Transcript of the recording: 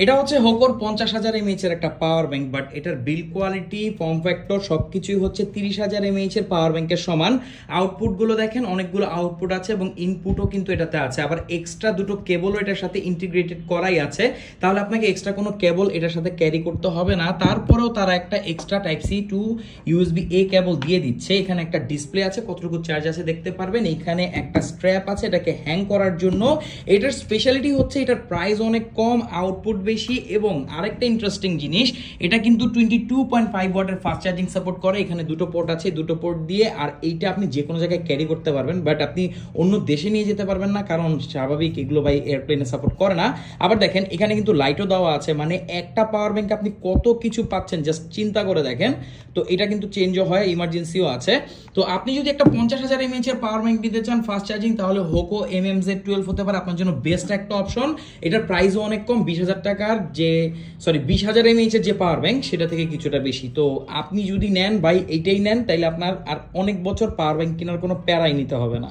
এটা হচ্ছে হোকোর 50,000 এমএইচ এর একটা পাওয়ার ব্যাংক, বাট এটার বিল্ড কোয়ালিটি, ফর্ম ফ্যাক্টর সবকিছুই হচ্ছে 30,000 এমএইচ এর পাওয়ার ব্যাংকের সমান। আউটপুট গুলো দেখেন, অনেকগুলো আউটপুট আছে এবং ইনপুটও কিন্তু এটাতে আছে, আবার এক্সট্রা দুটো কেবলও এটার সাথে ইন্টিগ্রেটেড করাই আছে। তাহলে আপনাকে এক্সট্রা কোনো কেবল এটার সাথে ক্যারি করতে হবে না। তারপরেও তারা একটা extra type C to USB A cable দিয়ে দিচ্ছে। এখানে একটা ডিসপ্লে আছে, কতটুকু চার্জ আছে দেখতে পারবেন। এখানে একটা স্ট্র্যাপ আছে এটাকে হ্যাং করার জন্য। এটার স্পেশালিটি হচ্ছে এটার প্রাইস অনেক কম, আউটপুট বেশি, এবং আরেকটা ইন্টারেস্টিং জিনিস, এটা কিন্তু 22.5 ওয়াটের ফাস্ট চার্জিং সাপোর্ট করে। এখানে দুটো পোর্ট আছে, দুটো পোর্ট দিয়ে, আর এইটা আপনি যে কোনো জায়গায় ক্যারি করতে পারবেন, বাট আপনি অন্য দেশে নিয়ে যেতে পারবেন না, কারণ স্বাভাবিক এগুলো ভাই এয়ারপ্লেনে সাপোর্ট করে না। আবার দেখেন এখানে কিন্তু লাইটও দেওয়া আছে, মানে একটা পাওয়ার ব্যাংক আপনি কত কিছু পাচ্ছেন জাস্ট চিন্তা করে দেখেন। তো এটা কিন্তু চেঞ্জও হয়, ইমার্জেন্সিও আছে। তো আপনি যদি একটা 50,000 এমএইচ এর পাওয়ার ব্যাংক নিতে চান ফাস্ট চার্জিং, তাহলে হোকো MMZ12 হতে পারে আপনার জন্য বেস্ট একটা অপশন। এটার প্রাইসও অনেক কম, 20,000 টাকার যে 20,000 এমএইচ এর যে পাওয়ার ব্যাংক সেটা থেকে কিছুটা বেশি। তো আপনি যদি নেন ভাই এইটাই নেন, তাইলে আপনার আর অনেক বছর পাওয়ার ব্যাংক কেনার কোনো প্যারাই নিতে হবে না।